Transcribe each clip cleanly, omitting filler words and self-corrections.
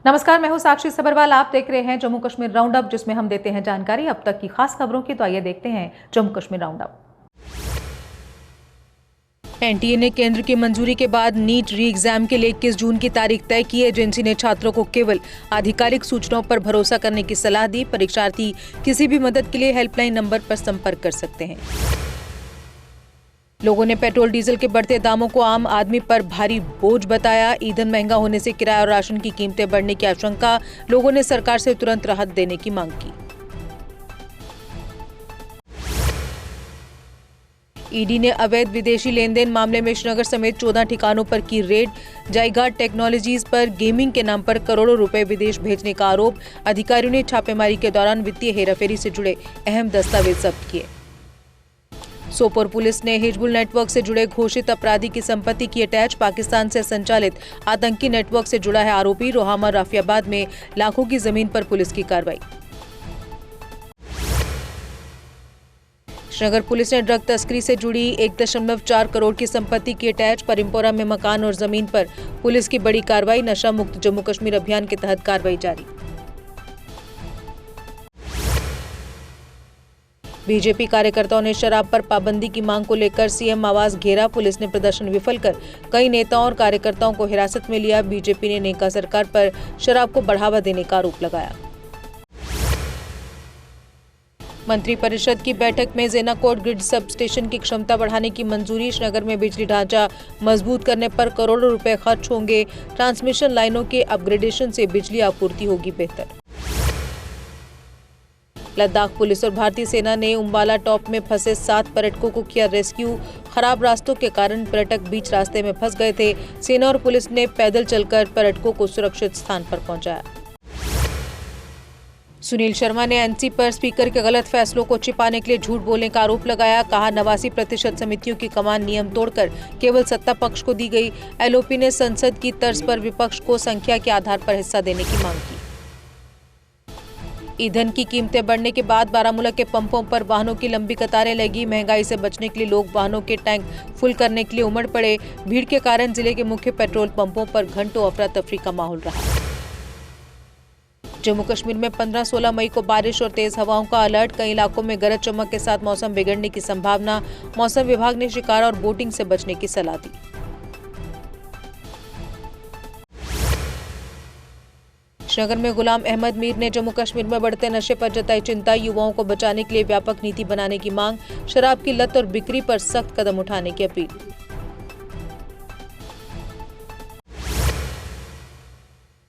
नमस्कार, मैं हूं साक्षी सबरवाल। आप देख रहे हैं जम्मू कश्मीर राउंड अप, जिसमें हम देते हैं जानकारी अब तक की खास खबरों की। तो आइए देखते हैं Jammu Kashmir round up. NTA ने केंद्र की मंजूरी के बाद नीट री एग्जाम के लिए 21 जून की तारीख तय की। एजेंसी ने छात्रों को केवल आधिकारिक सूचनाओं पर भरोसा करने की सलाह दी। परीक्षार्थी किसी भी मदद के लिए हेल्पलाइन नंबर पर संपर्क कर सकते हैं। लोगों ने पेट्रोल डीजल के बढ़ते दामों को आम आदमी पर भारी बोझ बताया। ईंधन महंगा होने से किराया और राशन की कीमतें बढ़ने की आशंका। लोगों ने सरकार से तुरंत राहत देने की मांग की। ईडी ने अवैध विदेशी लेन देन मामले में श्रीनगर समेत 14 ठिकानों पर की रेड। जाइगार्ड टेक्नोलॉजीज पर गेमिंग के नाम पर करोड़ों रुपए विदेश भेजने का आरोप। अधिकारियों ने छापेमारी के दौरान वित्तीय हेराफेरी से जुड़े अहम दस्तावेज जब्त किए। सोपोर पुलिस ने हिजबुल नेटवर्क से जुड़े घोषित अपराधी की संपत्ति की अटैच। पाकिस्तान से संचालित आतंकी नेटवर्क से जुड़ा है आरोपी। रोहामा राफियाबाद में लाखों की जमीन पर पुलिस की कार्रवाई। श्रीनगर पुलिस ने ड्रग तस्करी से जुड़ी 1.4 करोड़ की संपत्ति की अटैच। परिमपोरा में मकान और जमीन पर पुलिस की बड़ी कार्रवाई। नशा मुक्त जम्मू कश्मीर अभियान के तहत कार्रवाई जारी। बीजेपी कार्यकर्ताओं ने शराब पर पाबंदी की मांग को लेकर सीएम आवास घेरा। पुलिस ने प्रदर्शन विफल कर कई नेताओं और कार्यकर्ताओं को हिरासत में लिया। बीजेपी ने नेका सरकार पर शराब को बढ़ावा देने का आरोप लगाया। मंत्रिपरिषद की बैठक में ज़ेनाकोट ग्रिड सब स्टेशन की क्षमता बढ़ाने की मंजूरी। श्रीनगर में बिजली ढांचा मजबूत करने पर करोड़ों रुपए खर्च होंगे। ट्रांसमिशन लाइनों के अपग्रेडेशन से बिजली आपूर्ति होगी बेहतर। लद्दाख पुलिस और भारतीय सेना ने उम्बाला टॉप में फंसे 7 पर्यटकों को किया रेस्क्यू। खराब रास्तों के कारण पर्यटक बीच रास्ते में फंस गए थे। सेना और पुलिस ने पैदल चलकर पर्यटकों को सुरक्षित स्थान पर पहुंचाया। सुनील शर्मा ने एनसी पर स्पीकर के गलत फैसलों को छिपाने के लिए झूठ बोलने का आरोप लगाया। कहा 89% समितियों की कमान नियम तोड़कर केवल सत्ता पक्ष को दी गई। एलओपी ने संसद की तर्ज पर विपक्ष को संख्या के आधार पर हिस्सा देने की मांग की। ईंधन की कीमतें बढ़ने के बाद बारामूला के पंपों पर वाहनों की लंबी कतारें लगी। महंगाई से बचने के लिए लोग वाहनों के टैंक फुल करने के लिए उमड़ पड़े। भीड़ के कारण जिले के मुख्य पेट्रोल पंपों पर घंटों अफरा तफरी का माहौल रहा। जम्मू कश्मीर में 15-16 मई को बारिश और तेज हवाओं का अलर्ट। कई इलाकों में गरज चमक के साथ मौसम बिगड़ने की संभावना। मौसम विभाग ने शिकार और बोटिंग से बचने की सलाह दी। श्रीनगर में गुलाम अहमद मीर ने जम्मू कश्मीर में बढ़ते नशे पर जताई चिंता। युवाओं को बचाने के लिए व्यापक नीति बनाने की मांग। शराब की लत और बिक्री पर सख्त कदम उठाने की अपील।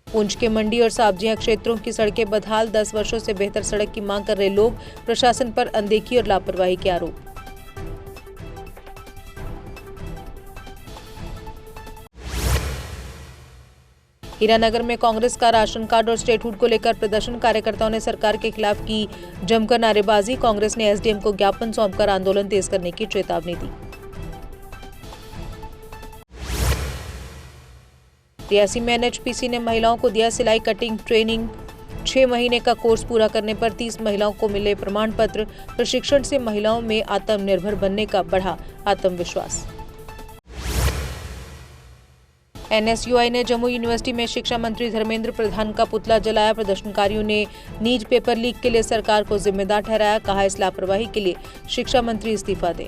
पुंछ के मंडी और साब्जियां क्षेत्रों की सड़कें बदहाल। 10 वर्षों से बेहतर सड़क की मांग कर रहे लोग। प्रशासन पर अनदेखी और लापरवाही के आरोप। हीरानगर में कांग्रेस का राशन कार्ड और स्टेटहुड को लेकर प्रदर्शन। कार्यकर्ताओं ने सरकार के खिलाफ की जमकर नारेबाजी। कांग्रेस ने एसडीएम को ज्ञापन सौंपकर आंदोलन तेज करने की चेतावनी दी। रियासी में एनएचपीसी ने महिलाओं को दिया सिलाई कटिंग ट्रेनिंग। 6 महीने का कोर्स पूरा करने पर 30 महिलाओं को मिले प्रमाण पत्र। प्रशिक्षण से महिलाओं में आत्मनिर्भर बनने का बढ़ा आत्मविश्वास। एनएसयूआई ने जम्मू यूनिवर्सिटी में शिक्षा मंत्री धर्मेंद्र प्रधान का पुतला जलाया। प्रदर्शनकारियों ने नीट पेपर लीक के लिए सरकार को जिम्मेदार ठहराया। कहा इस लापरवाही के लिए शिक्षा मंत्री इस्तीफा दें।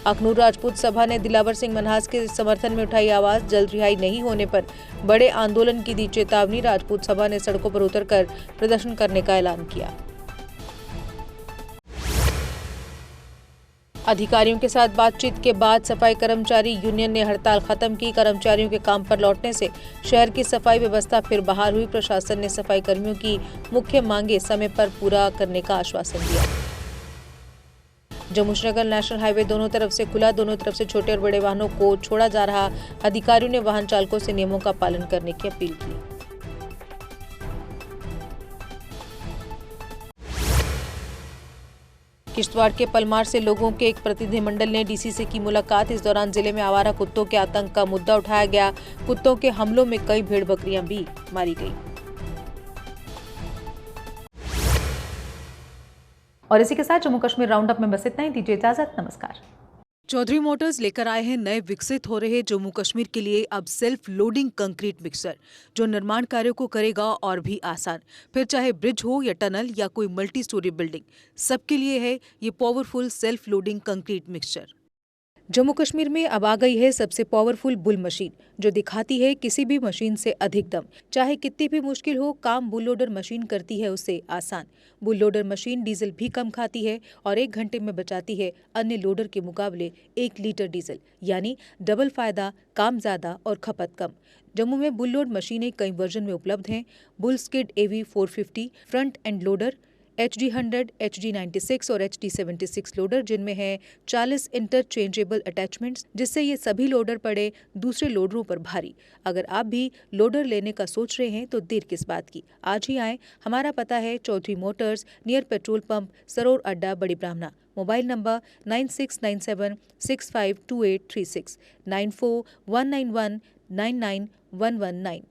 अखनूर राजपूत सभा ने दिलावर सिंह मनहास के समर्थन में उठाई आवाज। जल्द रिहाई नहीं होने पर बड़े आंदोलन की दी चेतावनी। राजपूत सभा ने सड़कों पर उतरकर प्रदर्शन करने का ऐलान किया। अधिकारियों के साथ बातचीत के बाद सफाई कर्मचारी यूनियन ने हड़ताल खत्म की। कर्मचारियों के काम पर लौटने से शहर की सफाई व्यवस्था फिर बहाल हुई। प्रशासन ने सफाई कर्मियों की मुख्य मांगे समय पर पूरा करने का आश्वासन दिया। जम्मू श्रीनगर नेशनल हाईवे दोनों तरफ से खुला। दोनों तरफ से छोटे और बड़े वाहनों को छोड़ा जा रहा। अधिकारियों ने वाहन चालकों से नियमों का पालन करने की अपील की। किश्तवाड़ के पलमार से लोगों के एक प्रतिनिधिमंडल ने डीसी से की मुलाकात। इस दौरान जिले में आवारा कुत्तों के आतंक का मुद्दा उठाया गया। कुत्तों के हमलों में कई भेड़ बकरियां भी मारी गई। और इसी के साथ जम्मू कश्मीर राउंड अप में बस इतना ही। दीजिए इजाजत। नमस्कार। चौधरी मोटर्स लेकर आए हैं नए विकसित हो रहे जम्मू कश्मीर के लिए अब सेल्फ लोडिंग कंक्रीट मिक्सर, जो निर्माण कार्यों को करेगा और भी आसान। फिर चाहे ब्रिज हो या टनल या कोई मल्टी स्टोरी बिल्डिंग, सबके लिए है ये powerful self loading concrete mixture. Jammu Kashmir में अब आ गई है सबसे पावरफुल बुल मशीन, जो दिखाती है किसी भी मशीन से अधिक दम। चाहे कितनी भी मुश्किल हो, काम बुल लोडर मशीन करती है उससे आसान। बुल लोडर मशीन डीजल भी कम खाती है और 1 घंटे में बचाती है अन्य लोडर के मुकाबले 1 लीटर डीजल, यानी डबल फायदा, काम ज्यादा और खपत कम। जम्मू में बुल लोड मशीनें कई वर्जन में उपलब्ध हैं। Bull skid AV 450 front end loader, HD 100, HD 96 और HD 76 लोडर, जिनमें है 40 इंटरचेंजेबल अटैचमेंट्स, जिससे ये सभी लोडर पड़े दूसरे लोडरों पर भारी। अगर आप भी लोडर लेने का सोच रहे हैं तो देर किस बात की, आज ही आएं। हमारा पता है Chaudhary motors, near petrol pump, Sarore अड्डा, बड़ी ब्राह्मणा। Mobile number 9697652836, 9419199119।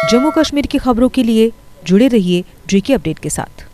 जम्मू कश्मीर की खबरों के लिए जुड़े रहिए JK अपडेट के साथ।